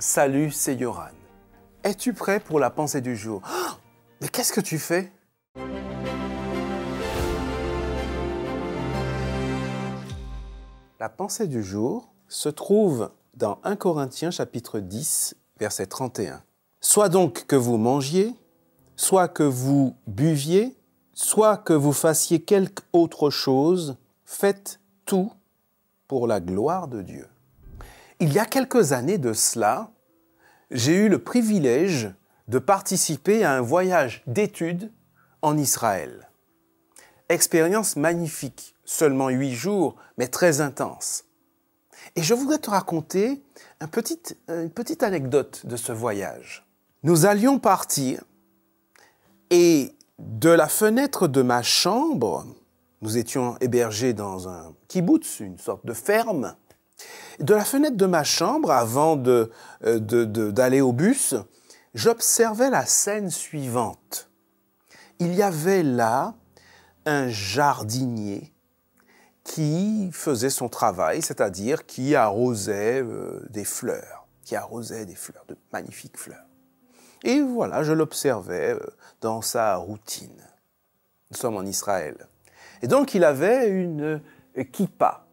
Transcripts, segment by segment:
Salut, c'est Yoran. Es-tu prêt pour la pensée du jour? Oh, mais qu'est-ce que tu fais? La pensée du jour se trouve dans 1 Corinthiens chapitre 10, verset 31. Soit donc que vous mangiez, soit que vous buviez, soit que vous fassiez quelque autre chose, faites tout pour la gloire de Dieu. Il y a quelques années de cela, j'ai eu le privilège de participer à un voyage d'études en Israël. Expérience magnifique, seulement 8 jours, mais très intense. Et je voudrais te raconter une petite anecdote de ce voyage. Nous allions partir et de la fenêtre de ma chambre, nous étions hébergés dans un kibbutz, une sorte de ferme. De la fenêtre de ma chambre, avant d'aller au bus, j'observais la scène suivante. Il y avait là un jardinier qui faisait son travail, c'est-à-dire qui arrosait des fleurs, de magnifiques fleurs. Et voilà, je l'observais dans sa routine. Nous sommes en Israël. Et donc, il avait une kippa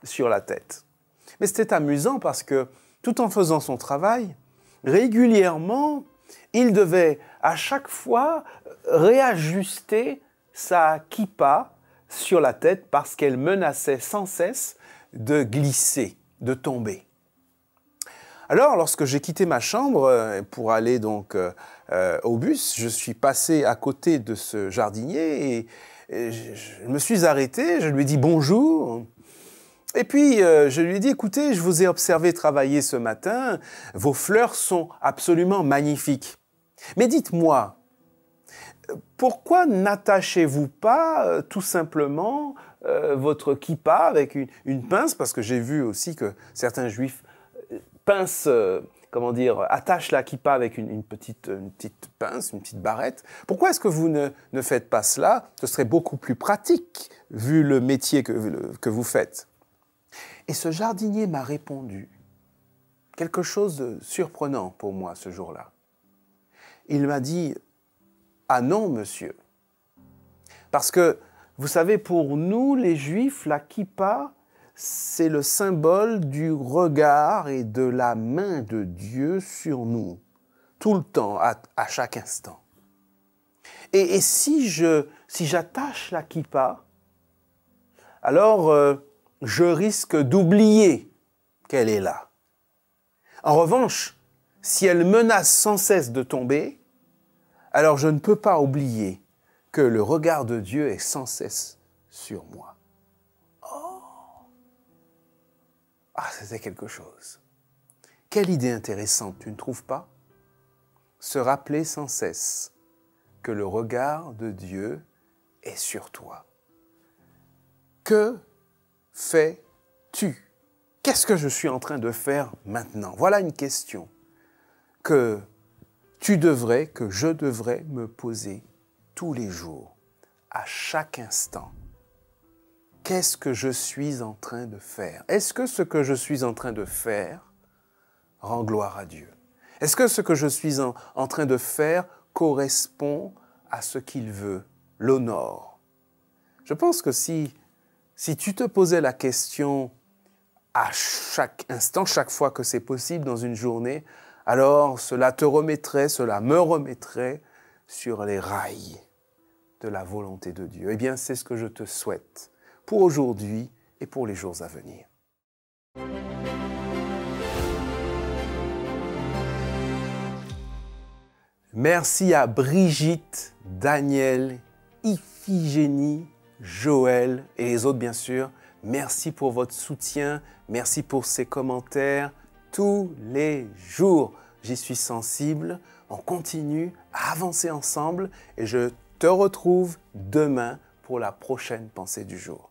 sur la tête. Mais c'était amusant parce que, tout en faisant son travail, régulièrement, il devait à chaque fois réajuster sa kippa sur la tête parce qu'elle menaçait sans cesse de glisser, de tomber. Alors, lorsque j'ai quitté ma chambre pour aller donc au bus, je suis passé à côté de ce jardinier et je me suis arrêté, je lui ai dit bonjour. Et puis, je lui ai dit, écoutez, je vous ai observé travailler ce matin, vos fleurs sont absolument magnifiques. Mais dites-moi, pourquoi n'attachez-vous pas tout simplement votre kippa avec une pince? Parce que j'ai vu aussi que certains juifs attachent la kippa avec une petite pince, une petite barrette. Pourquoi est-ce que vous ne faites pas cela? Ce serait beaucoup plus pratique, vu le métier que vous faites. Et ce jardinier m'a répondu quelque chose de surprenant pour moi ce jour-là. Il m'a dit « Ah non, monsieur ». Parce que, vous savez, pour nous, les Juifs, la kippa, c'est le symbole du regard et de la main de Dieu sur nous, tout le temps, à chaque instant. Et si j'attache la kippa, alors je risque d'oublier qu'elle est là. En revanche, si elle menace sans cesse de tomber, alors je ne peux pas oublier que le regard de Dieu est sans cesse sur moi. Oh! Ah, c'était quelque chose. Quelle idée intéressante, tu ne trouves pas? Se rappeler sans cesse que le regard de Dieu est sur toi. Que fais-tu? Qu'est-ce que je suis en train de faire maintenant? Voilà une question que je devrais me poser tous les jours, à chaque instant. Qu'est-ce que je suis en train de faire? Est-ce que ce que je suis en train de faire rend gloire à Dieu? Est-ce que ce que je suis en train de faire correspond à ce qu'il veut, l'honore? Je pense que si tu te posais la question à chaque instant, chaque fois que c'est possible dans une journée, alors cela me remettrait sur les rails de la volonté de Dieu. Eh bien, c'est ce que je te souhaite pour aujourd'hui et pour les jours à venir. Merci à Brigitte, Daniel, Iphigénie, Joël et les autres bien sûr. Merci pour votre soutien, merci pour ces commentaires. Tous les jours, j'y suis sensible. On continue à avancer ensemble et je te retrouve demain pour la prochaine pensée du jour.